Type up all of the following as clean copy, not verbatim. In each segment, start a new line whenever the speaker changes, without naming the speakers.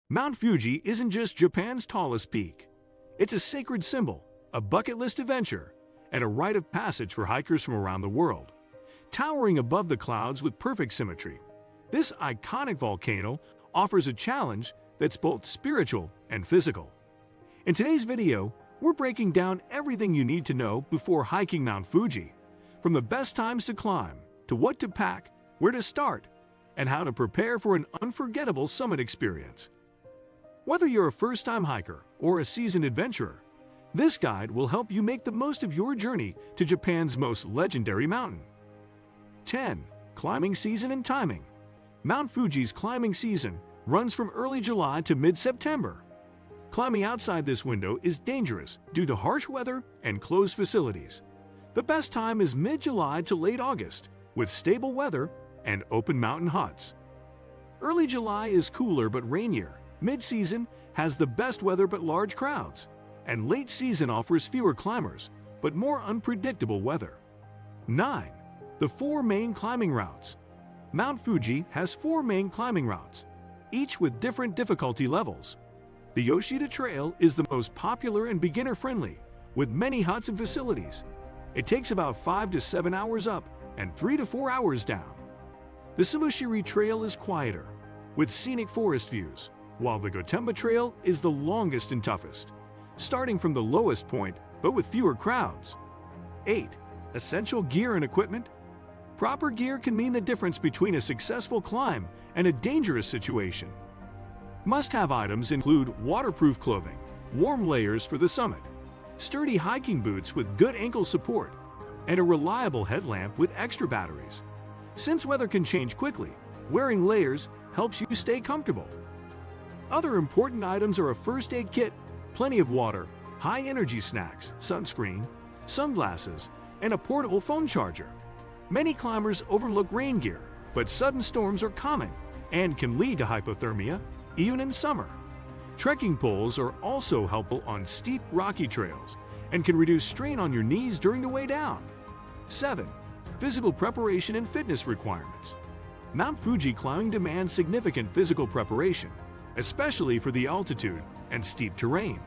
Mount Fuji isn't just Japan's tallest peak. It's a sacred symbol, a bucket list adventure, and a rite of passage for hikers from around the world. Towering above the clouds with perfect symmetry, this iconic volcano offers a challenge that's both spiritual and physical. In today's video, we're breaking down everything you need to know before hiking Mount Fuji, from the best times to climb, to what to pack, where to start, and how to prepare for an unforgettable summit experience. Whether you're a first-time hiker or a seasoned adventurer, this guide will help you make the most of your journey to Japan's most legendary mountain. 10. Climbing season and timing. Mount Fuji's climbing season runs from early July to mid-September. Climbing outside this window is dangerous due to harsh weather and closed facilities. The best time is mid-July to late August, with stable weather and open mountain huts. Early July is cooler but rainier. Mid-season has the best weather but large crowds, and late season offers fewer climbers but more unpredictable weather. 9. The 4 main climbing routes. Mount Fuji has 4 main climbing routes, each with different difficulty levels. The Yoshida Trail is the most popular and beginner-friendly, with many huts and facilities. It takes about 5 to 7 hours up and 3 to 4 hours down. The Subushiri Trail is quieter, with scenic forest views, while the Gotemba Trail is the longest and toughest, starting from the lowest point but with fewer crowds. 8. Essential gear and equipment. Proper gear can mean the difference between a successful climb and a dangerous situation. Must-have items include waterproof clothing, warm layers for the summit, sturdy hiking boots with good ankle support, and a reliable headlamp with extra batteries. Since weather can change quickly, wearing layers helps you stay comfortable. Other important items are a first aid kit, plenty of water, high-energy snacks, sunscreen, sunglasses, and a portable phone charger. Many climbers overlook rain gear, but sudden storms are common and can lead to hypothermia, even in summer. Trekking poles are also helpful on steep, rocky trails and can reduce strain on your knees during the way down. 7. Physical preparation and fitness requirements. Mount Fuji climbing demands significant physical preparation, especially for the altitude and steep terrain.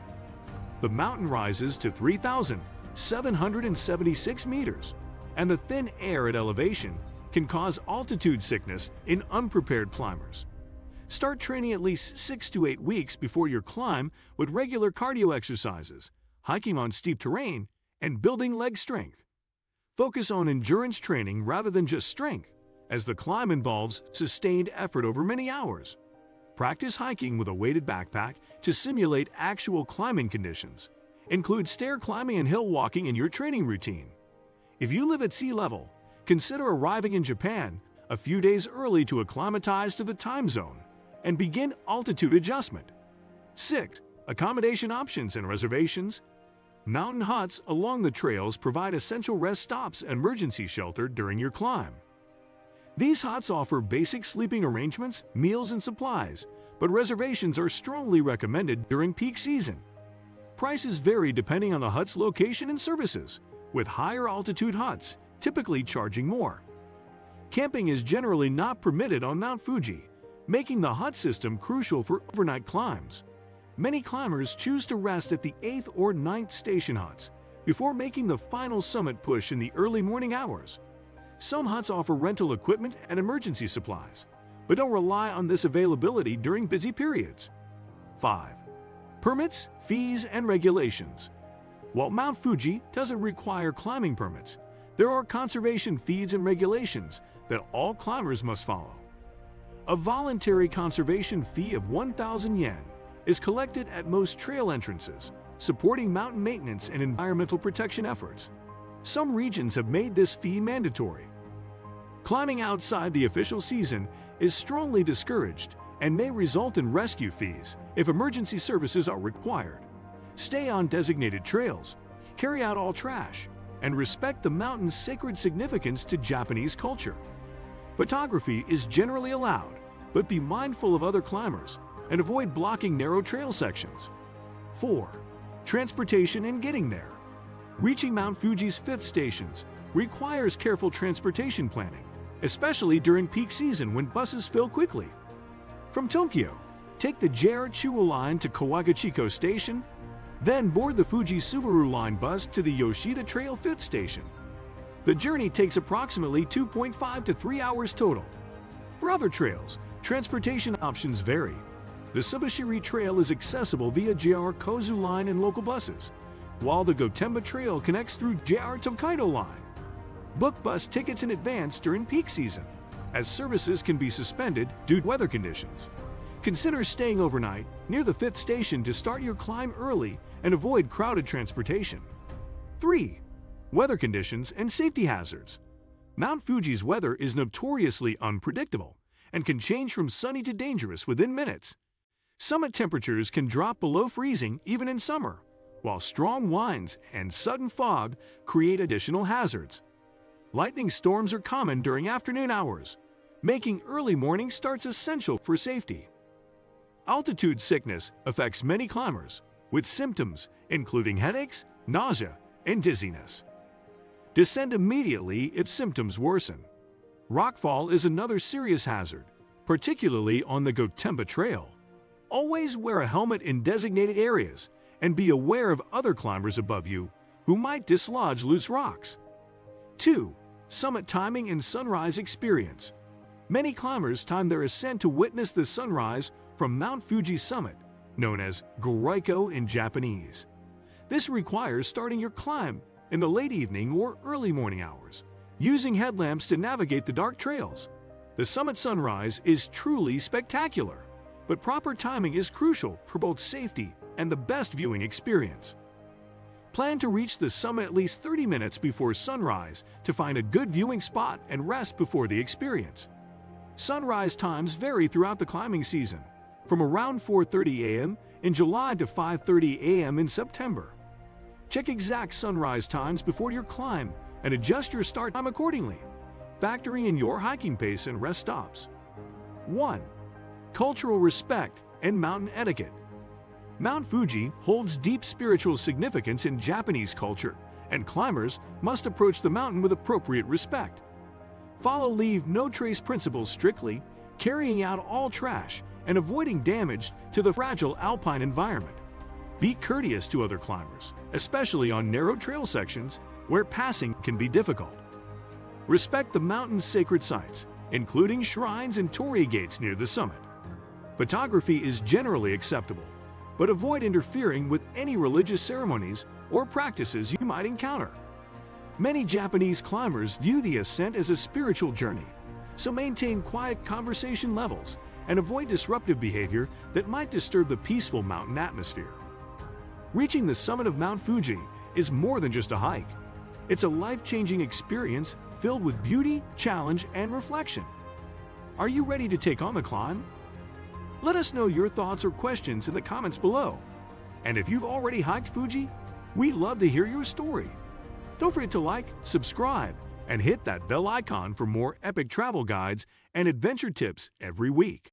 The mountain rises to 3,776 meters, and the thin air at elevation can cause altitude sickness in unprepared climbers. Start training at least 6 to 8 weeks before your climb with regular cardio exercises, hiking on steep terrain, and building leg strength. Focus on endurance training rather than just strength, as the climb involves sustained effort over many hours. Practice hiking with a weighted backpack to simulate actual climbing conditions. Include stair climbing and hill walking in your training routine. If you live at sea level, consider arriving in Japan a few days early to acclimatize to the time zone and begin altitude adjustment. 6. Accommodation options and reservations. Mountain huts along the trails provide essential rest stops and emergency shelter during your climb. These huts offer basic sleeping arrangements, meals, and supplies, but reservations are strongly recommended during peak season. Prices vary depending on the hut's location and services, with higher altitude huts typically charging more. Camping is generally not permitted on Mount Fuji, making the hut system crucial for overnight climbs. Many climbers choose to rest at the 8th or 9th station huts before making the final summit push in the early morning hours. Some huts offer rental equipment and emergency supplies, but don't rely on this availability during busy periods. 5. Permits, fees, and regulations. While Mount Fuji doesn't require climbing permits, there are conservation fees and regulations that all climbers must follow. A voluntary conservation fee of 1,000 yen is collected at most trail entrances, supporting mountain maintenance and environmental protection efforts. Some regions have made this fee mandatory. Climbing outside the official season is strongly discouraged and may result in rescue fees if emergency services are required. Stay on designated trails, carry out all trash, and respect the mountain's sacred significance to Japanese culture. Photography is generally allowed, but be mindful of other climbers and avoid blocking narrow trail sections. 4. Transportation and getting there. Reaching Mount Fuji's 5th stations requires careful transportation planning, especially during peak season when buses fill quickly. From Tokyo, Take the JR Chuo line to Kawagachiko Station, then board the Fuji Subaru line bus to the Yoshida Trail 5th Station. The journey takes approximately 2.5 to 3 hours total. For other trails, transportation options vary. The Subashiri Trail is accessible via JR Kozu line and local buses, while the Gotemba Trail connects through JR Tokaido line. Book bus tickets in advance during peak season, as services can be suspended due to weather conditions. Consider staying overnight near the 5th station to start your climb early and avoid crowded transportation. 3. Weather conditions and safety hazards. Mount Fuji's weather is notoriously unpredictable and can change from sunny to dangerous within minutes. Summit temperatures can drop below freezing even in summer, while strong winds and sudden fog create additional hazards. Lightning storms are common during afternoon hours, making early morning starts essential for safety. Altitude sickness affects many climbers, with symptoms including headaches, nausea, and dizziness. Descend immediately if symptoms worsen. Rockfall is another serious hazard, particularly on the Gotemba Trail. Always wear a helmet in designated areas and be aware of other climbers above you who might dislodge loose rocks. 2. Summit timing and sunrise experience. Many climbers time their ascent to witness the sunrise from Mount Fuji summit, known as Goraiko in Japanese. This requires starting your climb in the late evening or early morning hours, using headlamps to navigate the dark trails. The summit sunrise is truly spectacular, but proper timing is crucial for both safety and the best viewing experience. Plan to reach the summit at least 30 minutes before sunrise to find a good viewing spot and rest before the experience. Sunrise times vary throughout the climbing season, from around 4:30 a.m. in July to 5:30 a.m. in September. Check exact sunrise times before your climb and adjust your start time accordingly, factoring in your hiking pace and rest stops. 1. Cultural respect and mountain etiquette. Mount Fuji holds deep spiritual significance in Japanese culture, and climbers must approach the mountain with appropriate respect. Follow leave no trace principles strictly, carrying out all trash and avoiding damage to the fragile alpine environment. Be courteous to other climbers, especially on narrow trail sections where passing can be difficult. Respect the mountain's sacred sites, including shrines and torii gates near the summit. Photography is generally acceptable, but avoid interfering with any religious ceremonies or practices you might encounter. Many Japanese climbers view the ascent as a spiritual journey, so maintain quiet conversation levels and avoid disruptive behavior that might disturb the peaceful mountain atmosphere. Reaching the summit of Mount Fuji is more than just a hike. It's a life-changing experience filled with beauty, challenge, and reflection. Are you ready to take on the climb? Let us know your thoughts or questions in the comments below. And if you've already hiked Fuji, we'd love to hear your story. Don't forget to like, subscribe, and hit that bell icon for more epic travel guides and adventure tips every week.